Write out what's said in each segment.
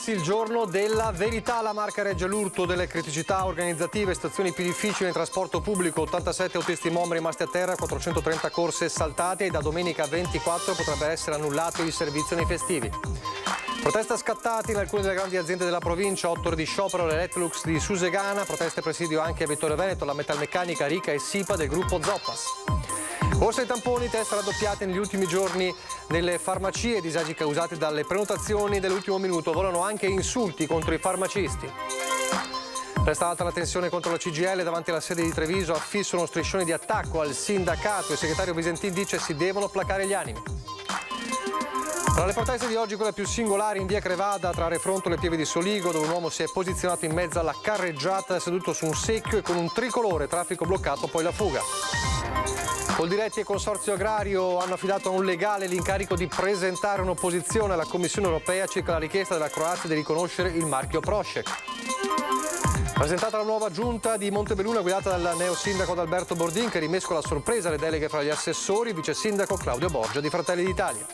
passi il giorno della verità. La Marca regge l'urto delle criticità organizzative, situazioni più difficili nel trasporto pubblico, 87 autisti MOM rimasti a terra, 430 corse saltate e da domenica 24 potrebbe essere annullato il servizio nei festivi. Proteste scattati in alcune delle grandi aziende della provincia, 8 ore di sciopero all'Electrolux di Susegana, proteste presidio anche a Vittorio Veneto, la metalmeccanica Rica e SIPA del gruppo Zoppas. Corse ai tamponi, test raddoppiati negli ultimi giorni nelle farmacie, disagi causati dalle prenotazioni dell'ultimo minuto, volano anche insulti contro i farmacisti. Resta alta la tensione contro la CGIL davanti alla sede di Treviso, affissono striscioni di attacco al sindacato, il segretario Visentin dice si devono placare gli animi. Tra le proteste di oggi quella più singolare in via Crevada tra Refrontolo e Pieve di Soligo, dove un uomo si è posizionato in mezzo alla carreggiata seduto su un secchio e con un tricolore, traffico bloccato, poi la fuga. Coldiretti e Consorzio Agrario hanno affidato a un legale l'incarico di presentare un'opposizione alla Commissione europea circa la richiesta della Croazia di riconoscere il marchio Prošek. Presentata la nuova giunta di Montebelluna guidata dal neosindaco Adalberto Bordin, che rimescola a sorpresa le deleghe fra gli assessori, vice sindaco Claudio Borgia di Fratelli d'Italia.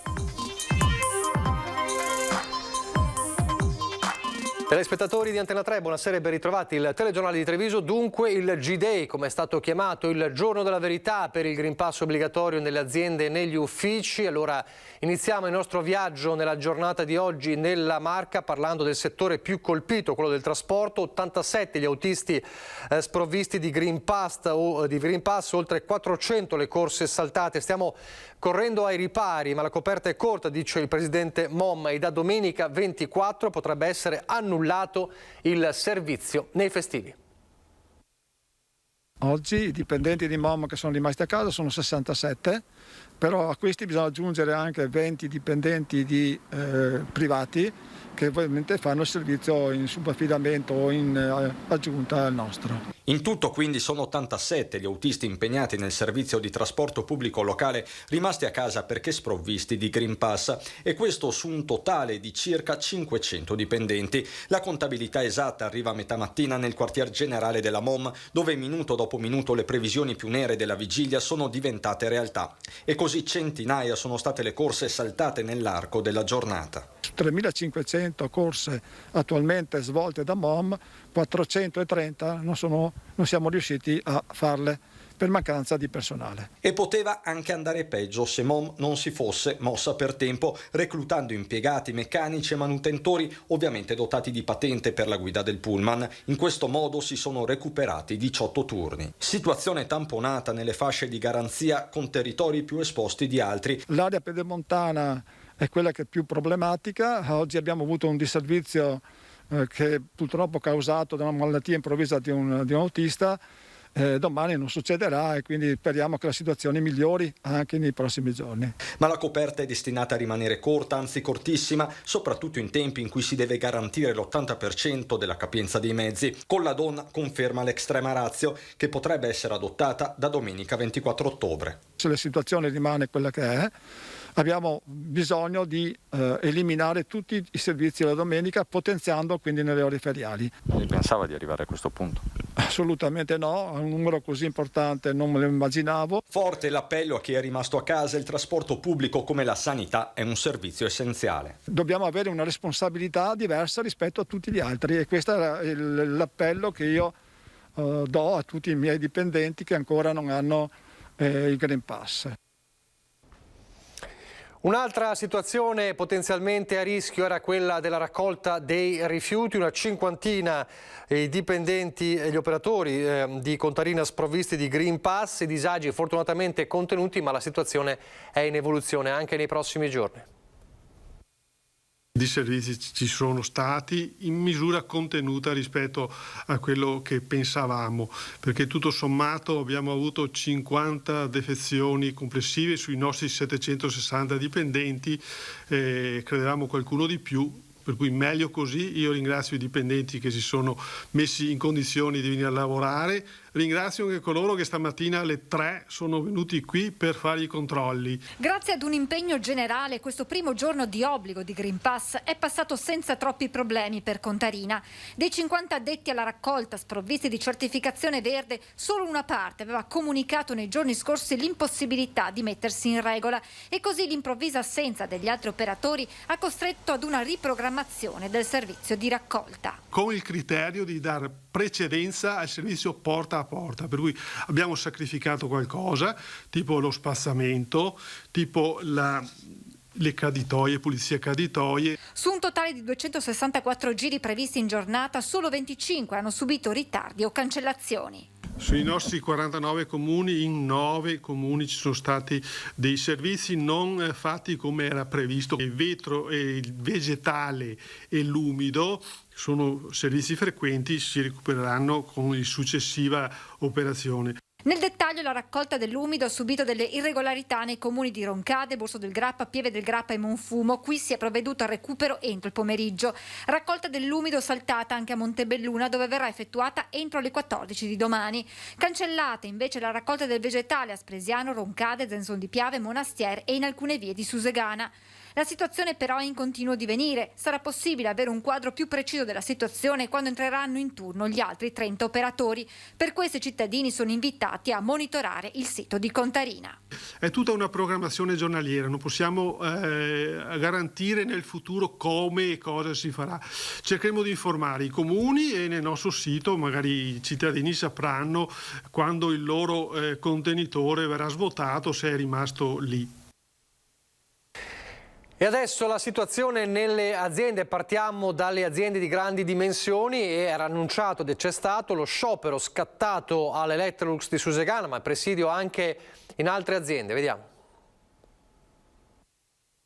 Telespettatori di Antena 3, buonasera e ben ritrovati. Il telegiornale di Treviso, dunque il G-Day, come è stato chiamato, il giorno della verità per il Green Pass obbligatorio nelle aziende e negli uffici. Allora iniziamo il nostro viaggio nella giornata di oggi nella Marca parlando del settore più colpito, quello del trasporto. 87 gli autisti sprovvisti di Green Pass, oltre 400 le corse saltate. Stiamo correndo ai ripari, ma la coperta è corta, dice il presidente MOM, e da domenica 24 potrebbe essere annullato il servizio nei festivi. Oggi i dipendenti di MOM che sono rimasti a casa sono 67, però a questi bisogna aggiungere anche 20 dipendenti di privati che ovviamente fanno il servizio in subaffidamento o in aggiunta al nostro. In tutto quindi sono 87 gli autisti impegnati nel servizio di trasporto pubblico locale rimasti a casa perché sprovvisti di Green Pass, e questo su un totale di circa 500 dipendenti. La contabilità esatta arriva a metà mattina nel quartier generale della MOM, dove minuto dopo minuto le previsioni più nere della vigilia sono diventate realtà, e così centinaia sono state le corse saltate nell'arco della giornata. 3.500 corse attualmente svolte da MOM, 430 non siamo riusciti a farle per mancanza di personale. E poteva anche andare peggio se MOM non si fosse mossa per tempo, reclutando impiegati, meccanici e manutentori, ovviamente dotati di patente per la guida del pullman. In questo modo si sono recuperati 18 turni. Situazione tamponata nelle fasce di garanzia con territori più esposti di altri. L'area pedemontana è quella che è più problematica. Oggi abbiamo avuto un disservizio che purtroppo causato da una malattia improvvisa di un autista. Domani non succederà e quindi speriamo che la situazione migliori anche nei prossimi giorni. Ma la coperta è destinata a rimanere corta, anzi cortissima, soprattutto in tempi in cui si deve garantire l'80% della capienza dei mezzi. Con la donna conferma l'extrema ratio che potrebbe essere adottata da domenica 24 ottobre. Se la situazione rimane quella che è, abbiamo bisogno di eliminare tutti i servizi la domenica, potenziando quindi nelle ore feriali. Lei pensava di arrivare a questo punto? Assolutamente no, un numero così importante non me lo immaginavo. Forte l'appello a chi è rimasto a casa: il trasporto pubblico come la sanità è un servizio essenziale. Dobbiamo avere una responsabilità diversa rispetto a tutti gli altri, e questo è l'appello che io do a tutti i miei dipendenti che ancora non hanno il Green Pass. Un'altra situazione potenzialmente a rischio era quella della raccolta dei rifiuti. Una cinquantina i dipendenti e gli operatori di Contarina sprovvisti di Green Pass, i disagi fortunatamente contenuti, ma la situazione è in evoluzione anche nei prossimi giorni. Di servizi ci sono stati in misura contenuta rispetto a quello che pensavamo, perché tutto sommato abbiamo avuto 50 defezioni complessive sui nostri 760 dipendenti, credevamo qualcuno di più, per cui meglio così. Io ringrazio i dipendenti che si sono messi in condizioni di venire a lavorare, ringrazio anche coloro che stamattina alle 3 sono venuti qui per fare i controlli. Grazie ad un impegno generale, questo primo giorno di obbligo di Green Pass è passato senza troppi problemi per Contarina. Dei 50 addetti alla raccolta sprovvisti di certificazione verde, solo una parte aveva comunicato nei giorni scorsi l'impossibilità di mettersi in regola e così l'improvvisa assenza degli altri operatori ha costretto ad una riprogrammazione del servizio di raccolta. Con il criterio di dare precedenza al servizio porta a porta, per cui abbiamo sacrificato qualcosa, tipo lo spazzamento, tipo le caditoie, pulizia caditoie. Su un totale di 264 giri previsti in giornata, solo 25 hanno subito ritardi o cancellazioni. Sui nostri 49 comuni, in 9 comuni ci sono stati dei servizi non fatti come era previsto. Il vetro, il vegetale e l'umido sono servizi frequenti, si recupereranno con la successiva operazione. Nel dettaglio, la raccolta dell'umido ha subito delle irregolarità nei comuni di Roncade, Borso del Grappa, Pieve del Grappa e Monfumo. Qui si è provveduto al recupero entro il pomeriggio. Raccolta dell'umido saltata anche a Montebelluna, dove verrà effettuata entro le 14 di domani. Cancellata invece la raccolta del vegetale a Spresiano, Roncade, Zenzon di Piave, Monastier e in alcune vie di Susegana. La situazione però è in continuo divenire. Sarà possibile avere un quadro più preciso della situazione quando entreranno in turno gli altri 30 operatori. Per questo i cittadini sono invitati a monitorare il sito di Contarina. È tutta una programmazione giornaliera, non possiamo garantire nel futuro come e cosa si farà. Cercheremo di informare i comuni e nel nostro sito magari i cittadini sapranno quando il loro contenitore verrà svuotato, se è rimasto lì. E adesso la situazione nelle aziende, partiamo dalle aziende di grandi dimensioni e era annunciato ed c'è stato lo sciopero scattato all'Electrolux di Susegana, ma presidio anche in altre aziende, vediamo.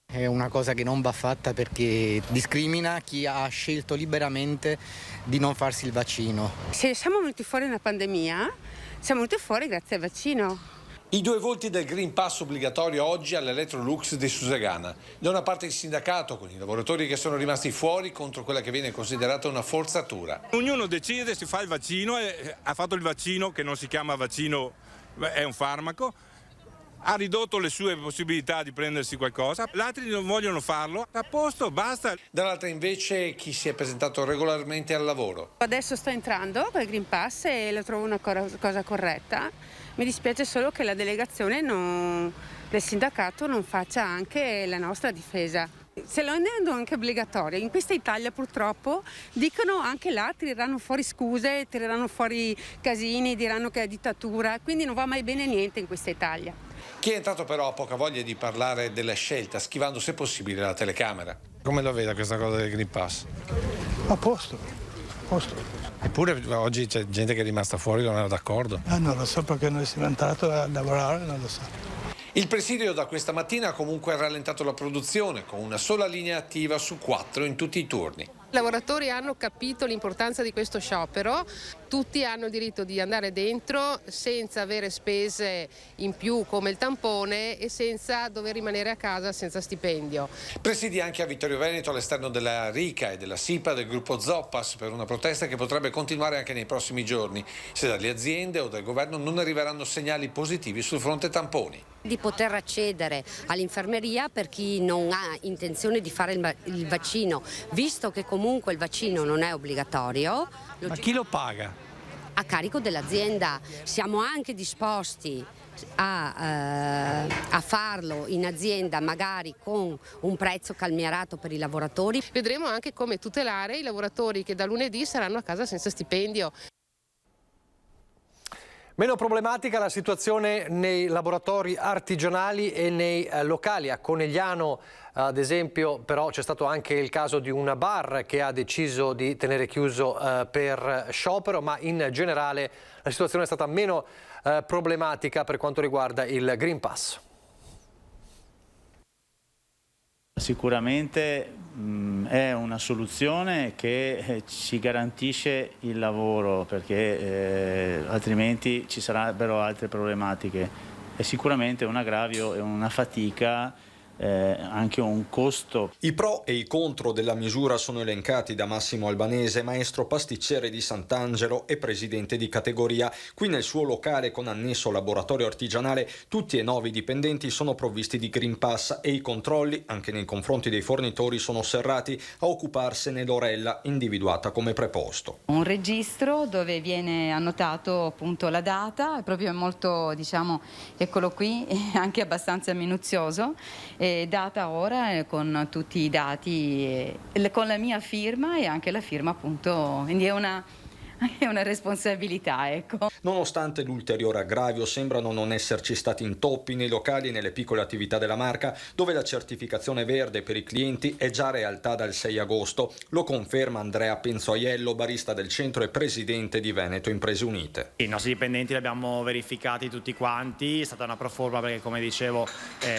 È una cosa che non va fatta perché discrimina chi ha scelto liberamente di non farsi il vaccino. Se siamo venuti fuori una pandemia, siamo venuti fuori grazie al vaccino. I due volti del Green Pass obbligatorio oggi all'Electrolux di Susegana. Da una parte il sindacato con i lavoratori che sono rimasti fuori contro quella che viene considerata una forzatura. Ognuno decide, si fa il vaccino, ha fatto il vaccino che non si chiama vaccino, è un farmaco, ha ridotto le sue possibilità di prendersi qualcosa, gli altri non vogliono farlo, a posto, basta. Dall'altra invece chi si è presentato regolarmente al lavoro. Adesso sto entrando con il Green Pass e lo trovo una cosa corretta. Mi dispiace solo che la delegazione del sindacato non faccia anche la nostra difesa. Se lo rendono anche obbligatorio, in questa Italia purtroppo dicono anche là, tireranno fuori scuse, tireranno fuori casini, diranno che è dittatura, quindi non va mai bene niente in questa Italia. Chi è entrato però ha poca voglia di parlare della scelta, schivando se possibile la telecamera. Come lo vede questa cosa del Green Pass? A posto. Eppure oggi c'è gente che è rimasta fuori, non era d'accordo. Non lo so perché noi siamo entrati a lavorare, non lo so. Il presidio da questa mattina ha comunque rallentato la produzione, con una sola linea attiva su 4 in tutti i turni. I lavoratori hanno capito l'importanza di questo sciopero, tutti hanno il diritto di andare dentro senza avere spese in più come il tampone e senza dover rimanere a casa senza stipendio. Presidi anche a Vittorio Veneto all'esterno della RICA e della SIPA del gruppo Zoppas per una protesta che potrebbe continuare anche nei prossimi giorni, se dalle aziende o dal governo non arriveranno segnali positivi sul fronte tamponi. Di poter accedere all'infermeria per chi non ha intenzione di fare il vaccino, visto che comunque il vaccino non è obbligatorio. Ma chi lo paga? A carico dell'azienda. Siamo anche disposti a farlo in azienda, magari con un prezzo calmierato per i lavoratori. Vedremo anche come tutelare i lavoratori che da lunedì saranno a casa senza stipendio. Meno problematica la situazione nei laboratori artigianali e nei locali. A Conegliano, ad esempio, però c'è stato anche il caso di una bar che ha deciso di tenere chiuso per sciopero, ma in generale la situazione è stata meno problematica per quanto riguarda il Green Pass. Sicuramente è una soluzione che ci garantisce il lavoro, perché altrimenti ci sarebbero altre problematiche. È sicuramente un aggravio e una fatica anche un costo. I pro e i contro della misura sono elencati da Massimo Albanese, maestro pasticcere di Sant'Angelo e presidente di categoria. Qui nel suo locale con annesso laboratorio artigianale tutti e 9 i dipendenti sono provvisti di Green Pass e i controlli, anche nei confronti dei fornitori, sono serrati. A occuparsene Lorella, individuata come preposto. Un registro dove viene annotato appunto la data, è proprio molto, diciamo, eccolo qui, è anche abbastanza minuzioso. Data ora con tutti i dati, con la mia firma e anche la firma appunto, quindi è una responsabilità, ecco. Nonostante l'ulteriore aggravio, sembrano non esserci stati intoppi nei locali e nelle piccole attività della marca, dove la certificazione verde per i clienti è già realtà dal 6 agosto. Lo conferma Andrea Penzoiello, barista del centro e presidente di Veneto Imprese Unite. I nostri dipendenti li abbiamo verificati tutti quanti, è stata una proforma perché, come dicevo,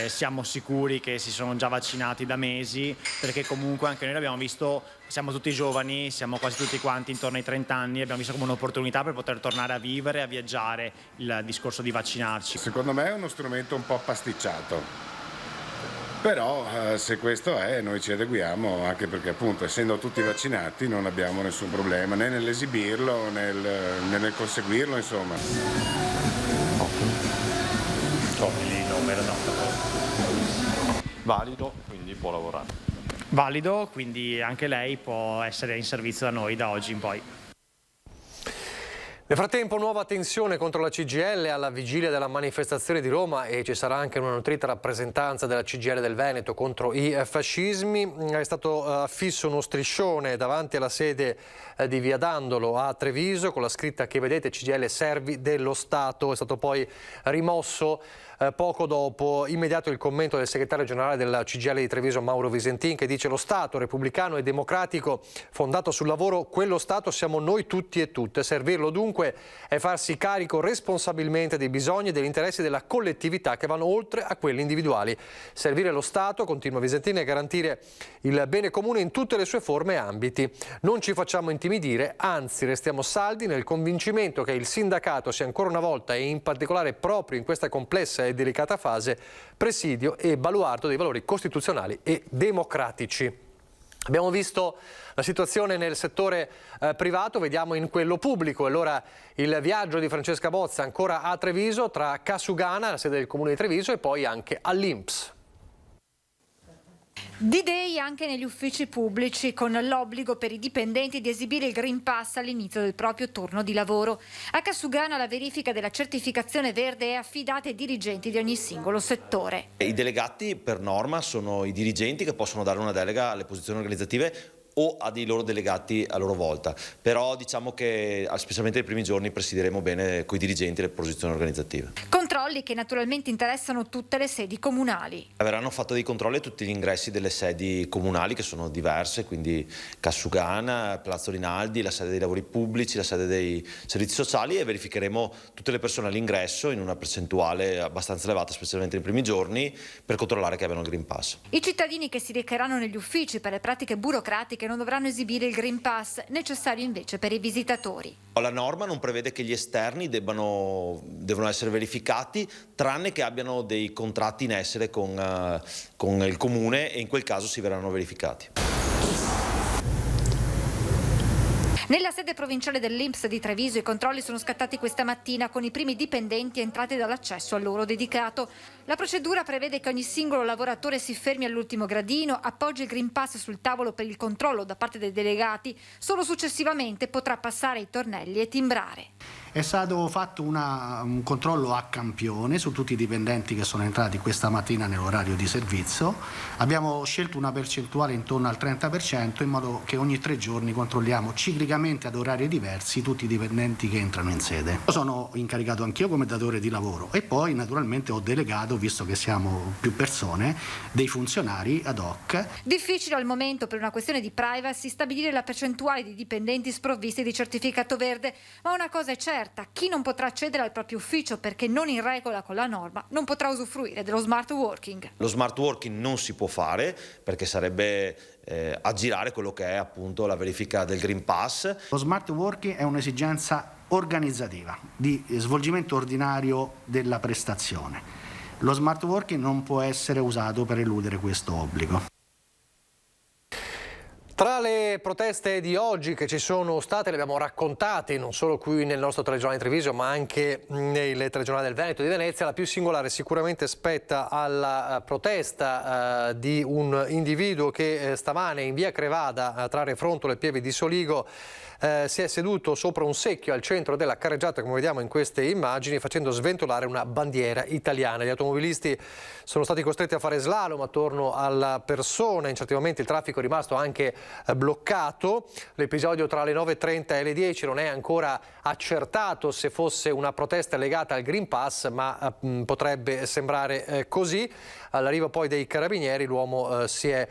siamo sicuri che si sono già vaccinati da mesi, perché comunque anche noi l'abbiamo visto, siamo tutti giovani, siamo quasi tutti quanti intorno ai 30 anni, abbiamo visto come un'opportunità per poter tornare a vivere, a viaggiare, il discorso di vaccinarci. Secondo me è uno strumento un po' pasticciato, però se questo è, noi ci adeguiamo, anche perché appunto essendo tutti vaccinati non abbiamo nessun problema né nell'esibirlo né nel conseguirlo, insomma. Valido, quindi può lavorare. Valido, quindi anche lei può essere in servizio da noi da oggi in poi. Nel frattempo nuova tensione contro la CGIL alla vigilia della manifestazione di Roma, e ci sarà anche una nutrita rappresentanza della CGIL del Veneto contro i fascismi. È stato affisso uno striscione davanti alla sede di Via Dandolo a Treviso con la scritta che vedete: CGIL servi dello Stato. È stato poi rimosso poco dopo. Immediato il commento del segretario generale della CGIL di Treviso, Mauro Visentin, che dice: lo Stato repubblicano e democratico fondato sul lavoro, quello Stato siamo noi tutti e tutte. Servirlo dunque è farsi carico responsabilmente dei bisogni e degli interessi della collettività che vanno oltre a quelli individuali. Servire lo Stato, continua Visentin, è garantire il bene comune in tutte le sue forme e ambiti. Non ci facciamo intimidire, anzi restiamo saldi nel convincimento che il sindacato sia ancora una volta, e in particolare proprio in questa complessa e delicata fase, presidio e baluardo dei valori costituzionali e democratici. Abbiamo visto la situazione nel settore privato, vediamo in quello pubblico. Allora il viaggio di Francesca Bozza ancora a Treviso, tra Casugana, la sede del comune di Treviso, e poi anche all'Inps. D-Day anche negli uffici pubblici, con l'obbligo per i dipendenti di esibire il Green Pass all'inizio del proprio turno di lavoro. A Casugana la verifica della certificazione verde è affidata ai dirigenti di ogni singolo settore. I delegati per norma sono i dirigenti che possono dare una delega alle posizioni organizzative o a dei loro delegati a loro volta, però diciamo che specialmente nei primi giorni presideremo bene coi dirigenti le posizioni organizzative. Controlli che naturalmente interessano tutte le sedi comunali. Verranno fatti dei controlli a tutti gli ingressi delle sedi comunali, che sono diverse, quindi Casugana, Palazzo Rinaldi, la sede dei lavori pubblici, la sede dei servizi sociali, e verificheremo tutte le persone all'ingresso in una percentuale abbastanza elevata, specialmente nei primi giorni, per controllare che abbiano il Green Pass. I cittadini che si recheranno negli uffici per le pratiche burocratiche non dovranno esibire il Green Pass, necessario invece per i visitatori. La norma non prevede che gli esterni devono essere verificati, tranne che abbiano dei contratti in essere con il comune, e in quel caso si verranno verificati. Nella sede provinciale dell'Inps di Treviso i controlli sono scattati questa mattina, con i primi dipendenti entrati dall'accesso al loro dedicato. La procedura prevede che ogni singolo lavoratore si fermi all'ultimo gradino, appoggi il Green Pass sul tavolo per il controllo da parte dei delegati, solo successivamente potrà passare ai tornelli e timbrare. È stato fatto un controllo a campione su tutti i dipendenti che sono entrati questa mattina nell'orario di servizio. Abbiamo scelto una percentuale intorno al 30%, in modo che ogni 3 giorni controlliamo ciclicamente ad orari diversi tutti i dipendenti che entrano in sede. Sono incaricato anch'io come datore di lavoro, e poi naturalmente ho delegato, visto che siamo più persone, dei funzionari ad hoc. Difficile al momento, per una questione di privacy, stabilire la percentuale di dipendenti sprovvisti di certificato verde, ma una cosa è certa: chi non potrà accedere al proprio ufficio perché non in regola con la norma non potrà usufruire dello smart working. Lo smart working non si può fare perché sarebbe aggirare quello che è appunto la verifica del Green Pass. Lo smart working è un'esigenza organizzativa di svolgimento ordinario della prestazione. Lo smart working non può essere usato per eludere questo obbligo. Tra le proteste di oggi che ci sono state, le abbiamo raccontate non solo qui nel nostro telegiornale di Treviso ma anche nel telegiornale del Veneto di Venezia, la più singolare sicuramente spetta alla protesta di un individuo che stamane in via Crevada tra Refrontolo e Pieve di Soligo si è seduto sopra un secchio al centro della carreggiata, come vediamo in queste immagini, facendo sventolare una bandiera italiana. Gli automobilisti sono stati costretti a fare slalom attorno alla persona, in certi momenti il traffico è rimasto anche bloccato. L'episodio tra le 9:30 e le 10 non è ancora accertato se fosse una protesta legata al Green Pass, ma potrebbe sembrare così. All'arrivo poi dei carabinieri l'uomo si è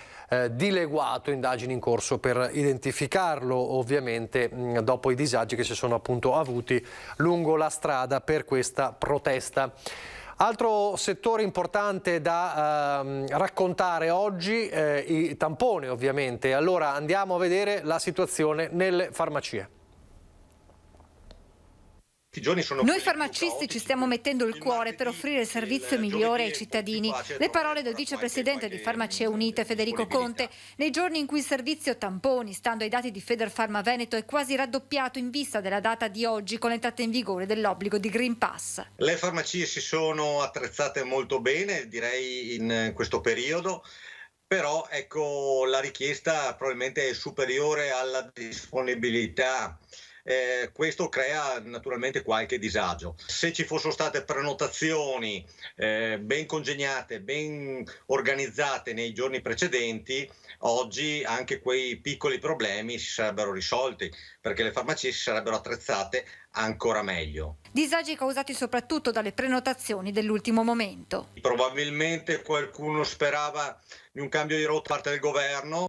dileguato, indagini in corso per identificarlo, ovviamente dopo i disagi che si sono appunto avuti lungo la strada per questa protesta. Altro settore importante da raccontare oggi, i tamponi ovviamente. Allora andiamo a vedere la situazione nelle farmacie. Noi farmacisti ci stiamo mettendo il cuore per offrire il servizio migliore ai cittadini. Le parole del vicepresidente di Farmacie Unite Federico Conte nei giorni in cui il servizio tamponi, stando ai dati di Federfarma Veneto, è quasi raddoppiato in vista della data di oggi con l'entrata in vigore dell'obbligo di Green Pass. Le farmacie si sono attrezzate molto bene, direi, in questo periodo. Però ecco, la richiesta probabilmente è superiore alla disponibilità. Questo crea naturalmente qualche disagio. Se ci fossero state prenotazioni ben congegnate, ben organizzate nei giorni precedenti, oggi anche quei piccoli problemi si sarebbero risolti, perché le farmacie si sarebbero attrezzate ancora meglio. Disagi causati soprattutto dalle prenotazioni dell'ultimo momento. Probabilmente qualcuno sperava di un cambio di rotta da parte del governo,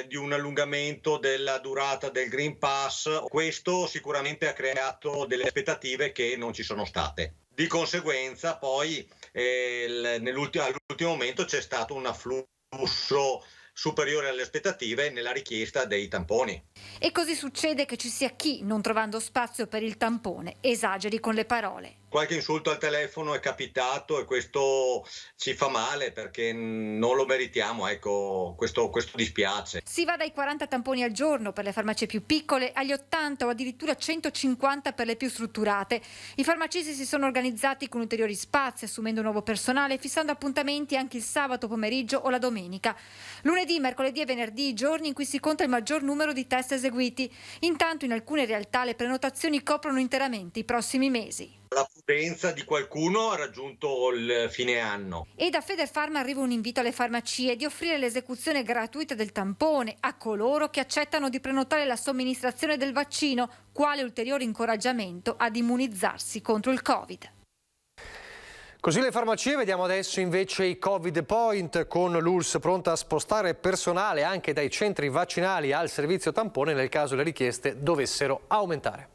di un allungamento della durata del Green Pass. Questo sicuramente ha creato delle aspettative che non ci sono state. Di conseguenza poi all'ultimo momento c'è stato un afflusso superiore alle aspettative nella richiesta dei tamponi. E così succede che ci sia chi, non trovando spazio per il tampone, esageri con le parole. Qualche insulto al telefono è capitato e questo ci fa male perché non lo meritiamo, ecco, questo dispiace. Si va dai 40 tamponi al giorno per le farmacie più piccole agli 80 o addirittura 150 per le più strutturate. I farmacisti si sono organizzati con ulteriori spazi, assumendo nuovo personale e fissando appuntamenti anche il sabato pomeriggio o la domenica. Lunedì, mercoledì e venerdì, i giorni in cui si conta il maggior numero di test eseguiti. Intanto in alcune realtà le prenotazioni coprono interamente i prossimi mesi. La prudenza di qualcuno ha raggiunto il fine anno. E da Federfarma arriva un invito alle farmacie di offrire l'esecuzione gratuita del tampone a coloro che accettano di prenotare la somministrazione del vaccino, quale ulteriore incoraggiamento ad immunizzarsi contro il Covid. Così le farmacie, vediamo adesso invece i Covid Point con l'ULSS pronta a spostare personale anche dai centri vaccinali al servizio tampone nel caso le richieste dovessero aumentare.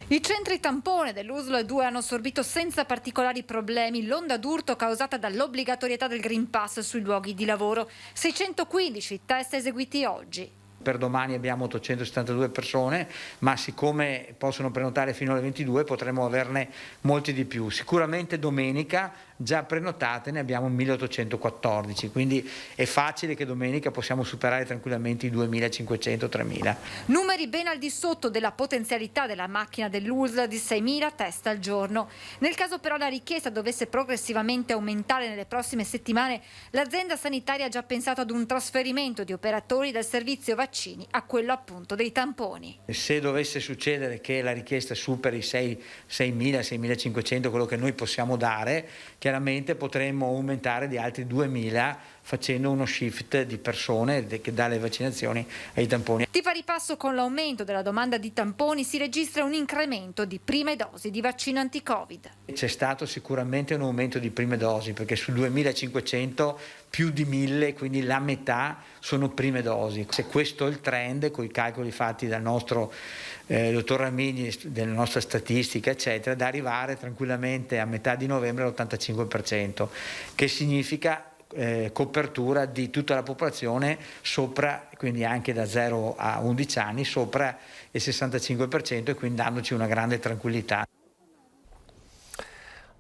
I centri tampone dell'USL 2 hanno assorbito senza particolari problemi l'onda d'urto causata dall'obbligatorietà del Green Pass sui luoghi di lavoro. 615 test eseguiti oggi. Per domani abbiamo 872 persone, ma siccome possono prenotare fino alle 22 potremo averne molti di più. Sicuramente domenica già prenotate ne abbiamo 1814, quindi è facile che domenica possiamo superare tranquillamente i 2500-3000. Numeri ben al di sotto della potenzialità della macchina dell'USL di 6.000 test al giorno. Nel caso però la richiesta dovesse progressivamente aumentare nelle prossime settimane, l'azienda sanitaria ha già pensato ad un trasferimento di operatori dal servizio vaccini a quello appunto dei tamponi. Se dovesse succedere che la richiesta superi 6.000-6.500, quello che noi possiamo dare, chiaramente potremmo aumentare di altri 2.000 facendo uno shift di persone che dalle vaccinazioni ai tamponi. Di pari passo con l'aumento della domanda di tamponi si registra un incremento di prime dosi di vaccino anti-Covid. C'è stato sicuramente un aumento di prime dosi perché su 2.500 più di 1.000, quindi la metà sono prime dosi. Se questo è il trend, con i calcoli fatti dal nostro dottor Ramigni, della nostra statistica, eccetera, da arrivare tranquillamente a metà di novembre all'85%, che significa copertura di tutta la popolazione sopra, quindi anche da 0 a 11 anni, sopra il 65% e quindi dandoci una grande tranquillità.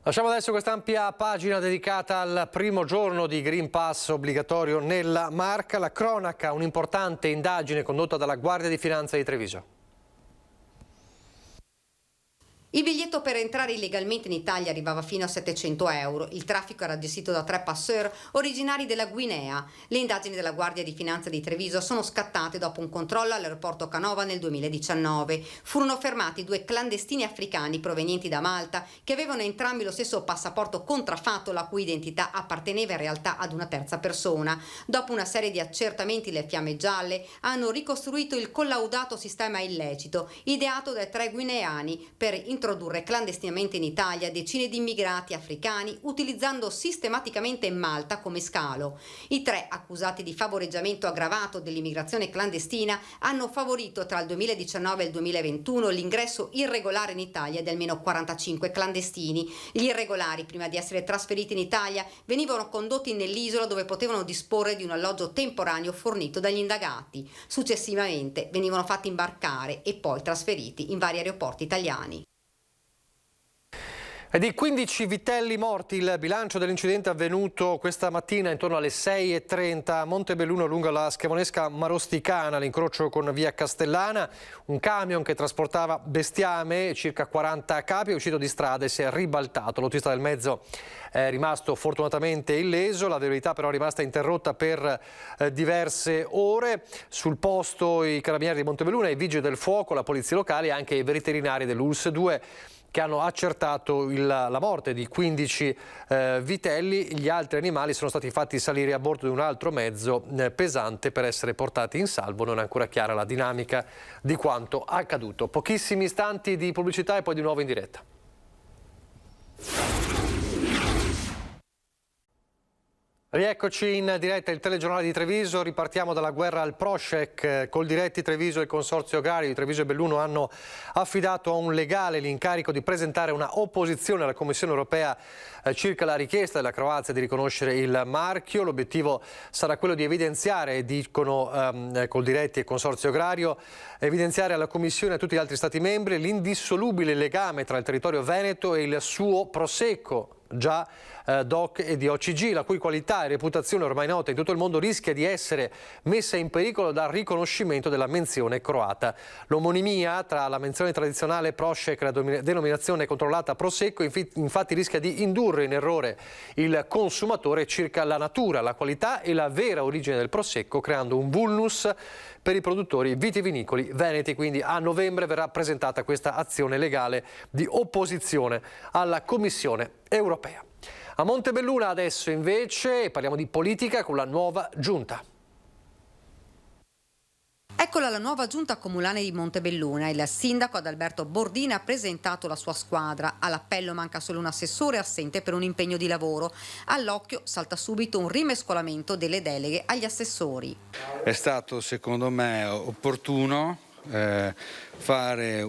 Lasciamo adesso quest'ampia pagina dedicata al primo giorno di Green Pass obbligatorio nella Marca. La cronaca, un'importante indagine condotta dalla Guardia di Finanza di Treviso. Il biglietto per entrare illegalmente in Italia arrivava fino a 700 euro. Il traffico era gestito da 3 passeur originari della Guinea. Le indagini della Guardia di Finanza di Treviso sono scattate dopo un controllo all'aeroporto Canova nel 2019. Furono fermati 2 clandestini africani provenienti da Malta che avevano entrambi lo stesso passaporto contraffatto, la cui identità apparteneva in realtà ad una terza persona. Dopo una serie di accertamenti, le Fiamme Gialle hanno ricostruito il collaudato sistema illecito ideato dai 3 guineani per introdurre clandestinamente in Italia decine di immigrati africani utilizzando sistematicamente Malta come scalo. I 3 accusati di favoreggiamento aggravato dell'immigrazione clandestina hanno favorito tra il 2019 e il 2021 l'ingresso irregolare in Italia di almeno 45 clandestini. Gli irregolari, prima di essere trasferiti in Italia, venivano condotti nell'isola dove potevano disporre di un alloggio temporaneo fornito dagli indagati. Successivamente venivano fatti imbarcare e poi trasferiti in vari aeroporti italiani. È di 15 vitelli morti il bilancio dell'incidente avvenuto questa mattina intorno alle 6:30 a Montebelluno lungo la Schiavonesca Marosticana, l'incrocio con via Castellana. Un camion che trasportava bestiame, circa 40 capi, è uscito di strada e si è ribaltato. L'autista del mezzo è rimasto fortunatamente illeso, la verità però è rimasta interrotta per diverse ore. Sul posto i carabinieri di Montebelluno, i vigili del fuoco, la polizia locale e anche i veterinari dell'ULSS 2 che hanno accertato la morte di 15 vitelli. Gli altri animali sono stati fatti salire a bordo di un altro mezzo pesante per essere portati in salvo. Non è ancora chiara la dinamica di quanto accaduto. Pochissimi istanti di pubblicità e poi di nuovo in diretta. Rieccoci in diretta il telegiornale di Treviso, ripartiamo dalla guerra al Prošek. Coldiretti Treviso e il Consorzio Agrario di Treviso e Belluno hanno affidato a un legale l'incarico di presentare una opposizione alla Commissione europea circa la richiesta della Croazia di riconoscere il marchio. L'obiettivo sarà quello di evidenziare, dicono Coldiretti e Consorzio Agrario, evidenziare alla Commissione e a tutti gli altri Stati membri l'indissolubile legame tra il territorio veneto e il suo Prosecco, già DOC e di OCG, la cui qualità e reputazione ormai nota in tutto il mondo rischia di essere messa in pericolo dal riconoscimento della menzione croata. L'omonimia tra la menzione tradizionale Prošek e la denominazione controllata Prosecco infatti rischia di indurre in errore il consumatore circa la natura, la qualità e la vera origine del Prosecco, creando un vulnus per i produttori vitivinicoli veneti. Quindi a novembre verrà presentata questa azione legale di opposizione alla Commissione europea. A Montebelluna adesso invece parliamo di politica con la nuova giunta. Eccola la nuova giunta comunale di Montebelluna. Il sindaco Adalberto Bordini ha presentato la sua squadra. All'appello manca solo un assessore assente per un impegno di lavoro. All'occhio salta subito un rimescolamento delle deleghe agli assessori. È stato secondo me opportuno fare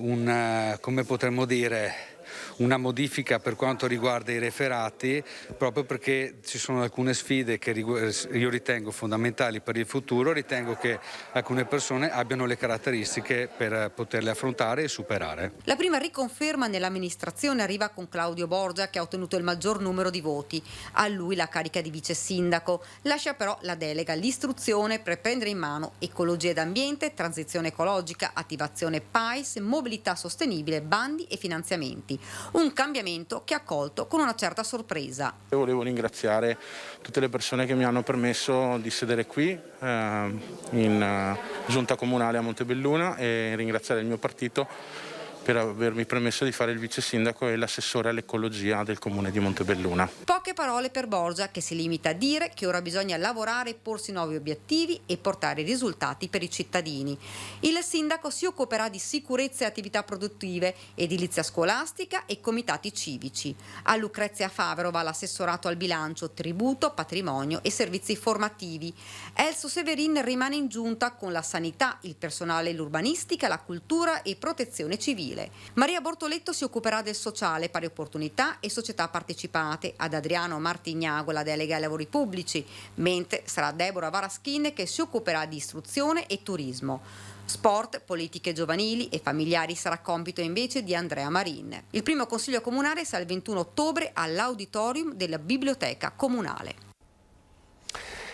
come potremmo dire, una modifica per quanto riguarda i referati, proprio perché ci sono alcune sfide che io ritengo fondamentali per il futuro. Ritengo che alcune persone abbiano le caratteristiche per poterle affrontare e superare. La prima riconferma nell'amministrazione arriva con Claudio Borgia, che ha ottenuto il maggior numero di voti. A lui la carica di vice sindaco. Lascia però la delega all'istruzione per prendere in mano ecologia ed ambiente, transizione ecologica, attivazione PAIS, mobilità sostenibile, bandi e finanziamenti. Un cambiamento che ha accolto con una certa sorpresa. Io volevo ringraziare tutte le persone che mi hanno permesso di sedere qui in giunta comunale a Montebelluna e ringraziare il mio partito per avermi permesso di fare il vice sindaco e l'assessore all'ecologia del comune di Montebelluna. Poche parole per Borgia, che si limita a dire che ora bisogna lavorare, porsi nuovi obiettivi e portare risultati per i cittadini. Il sindaco si occuperà di sicurezza e attività produttive, edilizia scolastica e comitati civici. A Lucrezia Favero va l'assessorato al bilancio, tributo, patrimonio e servizi formativi. Elso Severin rimane in giunta con la sanità, il personale, l'urbanistica, la cultura e protezione civile. Maria Bortoletto si occuperà del sociale, pari opportunità e società partecipate. Ad Adriano Martignago la delega ai lavori pubblici, mentre sarà Deborah Varaschin che si occuperà di istruzione e turismo. Sport, politiche giovanili e familiari sarà compito invece di Andrea Marin. Il primo consiglio comunale sarà il 21 ottobre all'auditorium della Biblioteca Comunale.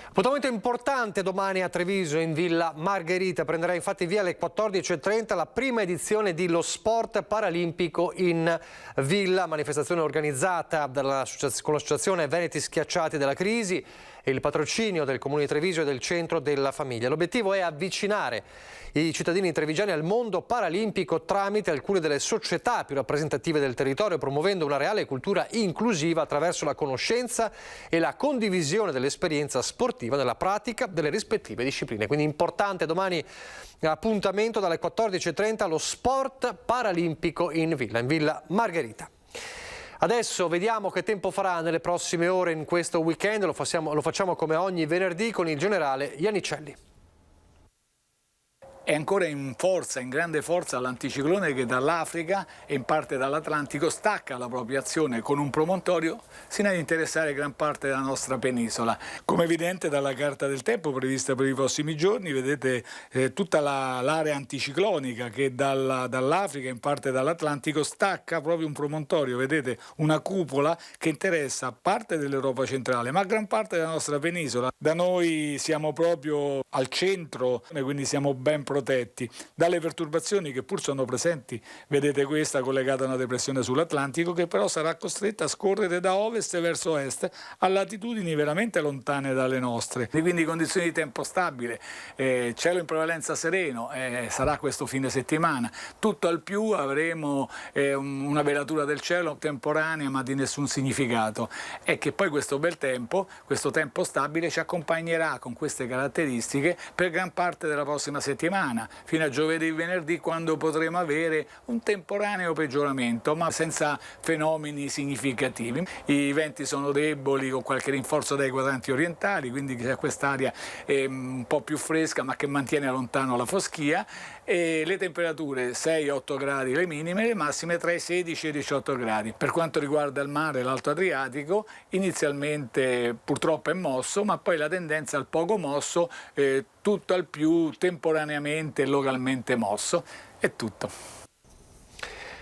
Appuntamento importante domani a Treviso in Villa Margherita. Prenderà infatti via alle 14:30 la prima edizione di Lo Sport Paralimpico in Villa, manifestazione organizzata con l'associazione Veneti Schiacciati della Crisi e il patrocinio del Comune di Treviso e del Centro della Famiglia. L'obiettivo è avvicinare i cittadini trevigiani al mondo paralimpico tramite alcune delle società più rappresentative del territorio, promuovendo una reale cultura inclusiva attraverso la conoscenza e la condivisione dell'esperienza sportiva nella pratica delle rispettive discipline. Quindi importante domani appuntamento dalle 14:30 Lo Sport Paralimpico in Villa Margherita. Adesso vediamo che tempo farà nelle prossime ore in questo weekend, lo facciamo come ogni venerdì con il generale Iannicelli. È ancora in grande forza l'anticiclone che dall'Africa e in parte dall'Atlantico stacca la propria azione con un promontorio sino ad interessare gran parte della nostra penisola. Come evidente dalla carta del tempo prevista per i prossimi giorni, vedete tutta l'area anticiclonica che dall'Africa e in parte dall'Atlantico stacca proprio un promontorio, vedete una cupola che interessa parte dell'Europa centrale ma gran parte della nostra penisola. Da noi siamo proprio al centro e quindi siamo ben protetti dalle perturbazioni che pur sono presenti. Vedete questa collegata a una depressione sull'Atlantico che però sarà costretta a scorrere da ovest verso est a latitudini veramente lontane dalle nostre. E quindi condizioni di tempo stabile, cielo in prevalenza sereno, sarà questo fine settimana. Tutto al più avremo una velatura del cielo temporanea ma di nessun significato. E che poi questo bel tempo, questo tempo stabile ci accompagnerà con queste caratteristiche per gran parte della prossima settimana, fino a giovedì e venerdì, quando potremo avere un temporaneo peggioramento ma senza fenomeni significativi. I venti sono deboli con qualche rinforzo dai quadranti orientali, quindi c'è quest'aria un po' più fresca ma che mantiene lontano la foschia, e le temperature 6-8 gradi le minime, le massime tra i 16 e i 18 gradi. Per quanto riguarda il mare, l'Alto Adriatico inizialmente purtroppo è mosso ma poi la tendenza al poco mosso, tutto al più temporaneamente e localmente mosso. È tutto.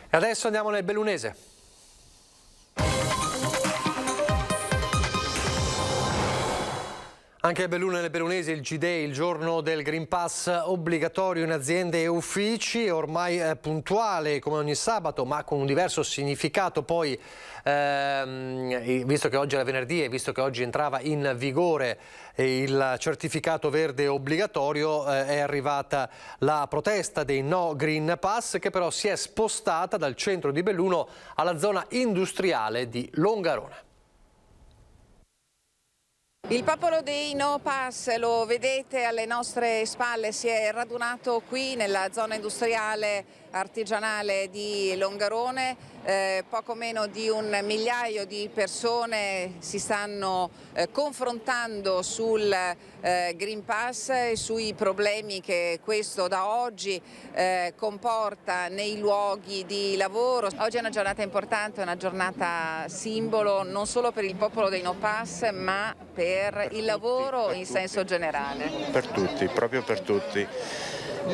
E adesso andiamo nel Bellunese. Anche a Belluno e nel Bellunese il G-Day, il giorno del Green Pass obbligatorio in aziende e uffici, ormai puntuale come ogni sabato ma con un diverso significato poi, visto che oggi era venerdì e visto che oggi entrava in vigore il certificato verde obbligatorio, è arrivata la protesta dei no Green Pass che però si è spostata dal centro di Belluno alla zona industriale di Longarone. Il popolo dei No Pass, lo vedete alle nostre spalle, si è radunato qui nella zona industriale artigianale di Longarone. Poco meno di 1 migliaio di persone si stanno confrontando sul Green Pass e sui problemi che questo da oggi comporta nei luoghi di lavoro. Oggi è una giornata importante, una giornata simbolo non solo per il popolo dei No Pass ma per il lavoro in senso generale. Per tutti, proprio per tutti.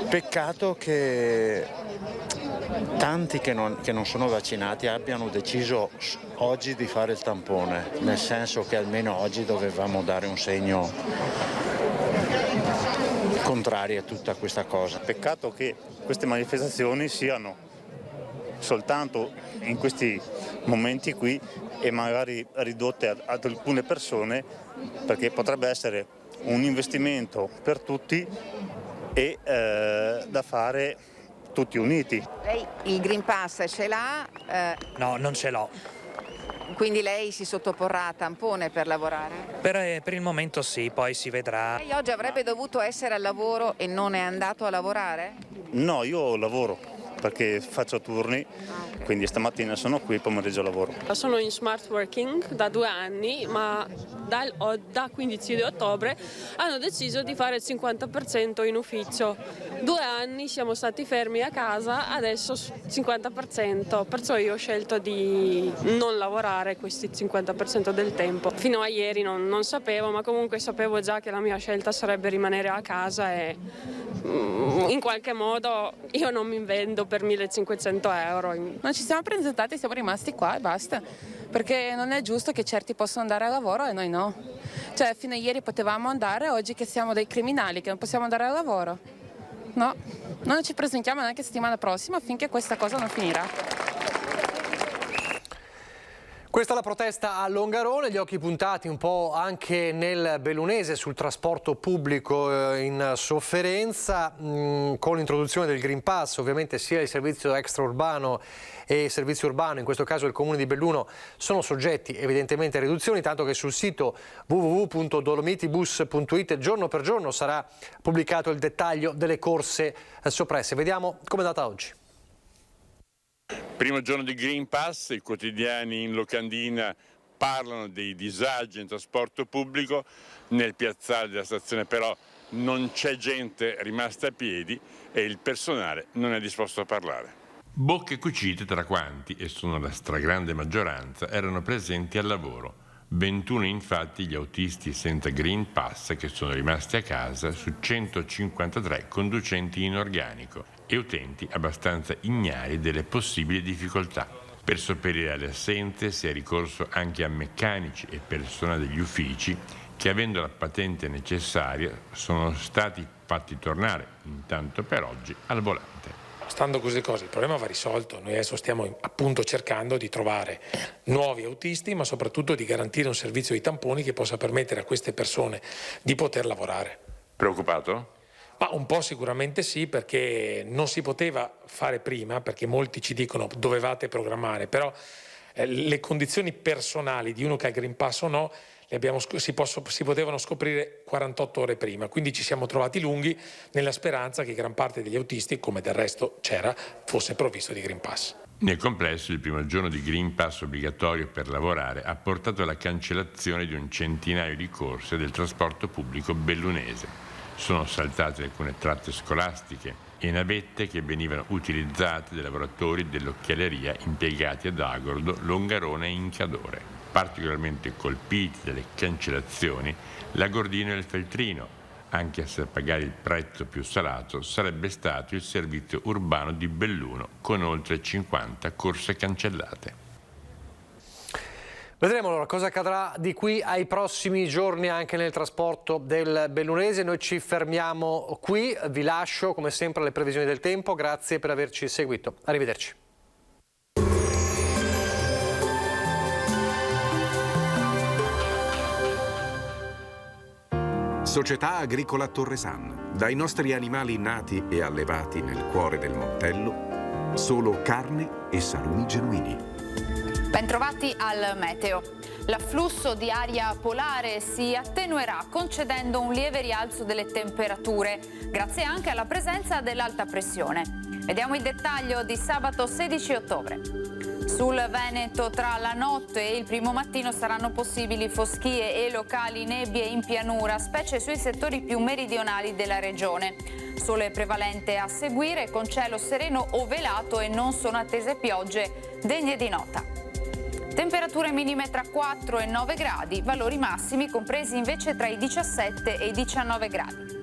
Peccato che tanti che non sono vaccinati abbiano deciso oggi di fare il tampone, nel senso che almeno oggi dovevamo dare un segno contrario a tutta questa cosa. Peccato che queste manifestazioni siano soltanto in questi momenti qui e magari ridotte ad alcune persone, perché potrebbe essere un investimento per tutti e da fare tutti uniti. Lei il Green Pass ce l'ha? No, non ce l'ho. Quindi lei si sottoporrà a tampone per lavorare? Per il momento sì, poi si vedrà. Lei oggi avrebbe dovuto essere al lavoro e non è andato a lavorare? No, io lavoro. perché faccio turni, quindi stamattina sono qui, pomeriggio lavoro. Sono in smart working da 2 anni, ma da 15 di ottobre hanno deciso di fare il 50% in ufficio. 2 anni siamo stati fermi a casa, adesso 50%, perciò io ho scelto di non lavorare questi 50% del tempo. Fino a ieri non sapevo, ma comunque sapevo già che la mia scelta sarebbe rimanere a casa e in qualche modo io non mi vendo per 1.500 euro. Non ci siamo presentati, siamo rimasti qua e basta, perché non è giusto che certi possano andare a lavoro e noi no. Cioè fino a ieri potevamo andare, oggi che siamo dei criminali che non possiamo andare a lavoro. No, non ci presentiamo neanche settimana prossima finché questa cosa non finirà. Questa è la protesta a Longarone, gli occhi puntati un po' anche nel bellunese sul trasporto pubblico in sofferenza, con l'introduzione del Green Pass. Ovviamente sia il servizio extraurbano e il servizio urbano, in questo caso il comune di Belluno, sono soggetti evidentemente a riduzioni, tanto che sul sito www.dolomitibus.it giorno per giorno sarà pubblicato il dettaglio delle corse soppresse. Vediamo come è andata oggi. Primo giorno di Green Pass, i quotidiani in locandina parlano dei disagi in trasporto pubblico, nel piazzale della stazione però non c'è gente rimasta a piedi e il personale non è disposto a parlare. Bocche cucite tra quanti, e sono la stragrande maggioranza, erano presenti al lavoro. 21 infatti gli autisti senza Green Pass che sono rimasti a casa su 153 conducenti in organico e utenti abbastanza ignari delle possibili difficoltà. Per sopperire alle assenze si è ricorso anche a meccanici e personale degli uffici che, avendo la patente necessaria, sono stati fatti tornare, intanto per oggi, al volante. Stando così cose, il problema va risolto. Noi adesso stiamo appunto cercando di trovare nuovi autisti, ma soprattutto di garantire un servizio di tamponi che possa permettere a queste persone di poter lavorare. Preoccupato? Ma un po' sicuramente sì, perché non si poteva fare prima, perché molti ci dicono dovevate programmare, però le condizioni personali di uno che ha il Green Pass o no si potevano scoprire 48 ore prima, quindi ci siamo trovati lunghi nella speranza che gran parte degli autisti, come del resto c'era, fosse provvisto di Green Pass. Nel complesso il primo giorno di Green Pass obbligatorio per lavorare ha portato alla cancellazione di un centinaio di corse del trasporto pubblico bellunese. Sono saltate alcune tratte scolastiche e navette che venivano utilizzate dai lavoratori dell'occhialeria impiegati ad Agordo, Longarone e Incadore. Particolarmente colpiti dalle cancellazioni l'Agordino e il Feltrino, anche se a pagare il prezzo più salato sarebbe stato il servizio urbano di Belluno, con oltre 50 corse cancellate. Vedremo allora cosa accadrà di qui ai prossimi giorni anche nel trasporto del bellunese. Noi ci fermiamo qui, vi lascio come sempre alle previsioni del tempo, grazie per averci seguito, arrivederci. Società Agricola Torresan. Dai nostri animali nati e allevati nel cuore del Montello, solo carne e salumi genuini. Bentrovati al meteo. L'afflusso di aria polare si attenuerà concedendo un lieve rialzo delle temperature, grazie anche alla presenza dell'alta pressione. Vediamo il dettaglio di sabato 16 ottobre. Sul Veneto tra la notte e il primo mattino saranno possibili foschie e locali nebbie in pianura, specie sui settori più meridionali della regione. Sole prevalente a seguire con cielo sereno o velato e non sono attese piogge degne di nota. Temperature minime tra 4 e 9 gradi, valori massimi compresi invece tra i 17 e i 19 gradi.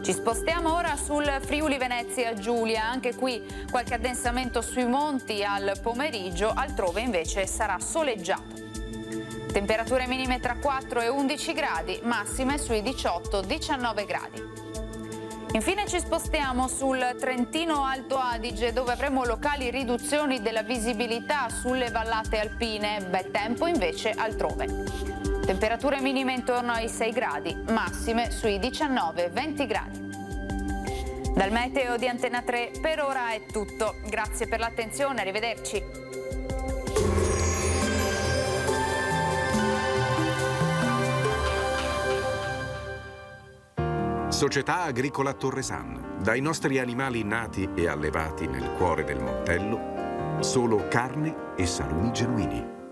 Ci spostiamo ora sul Friuli Venezia Giulia, anche qui qualche addensamento sui monti al pomeriggio, altrove invece sarà soleggiato. Temperature minime tra 4 e 11 gradi, massime sui 18-19 gradi. Infine ci spostiamo sul Trentino Alto Adige, dove avremo locali riduzioni della visibilità sulle vallate alpine, bel tempo invece altrove. Temperature minime intorno ai 6 gradi, massime sui 19-20 gradi. Dal meteo di Antena 3 per ora è tutto. Grazie per l'attenzione, arrivederci. Società Agricola Torresan. Dai nostri animali nati e allevati nel cuore del Montello, solo carne e salumi genuini.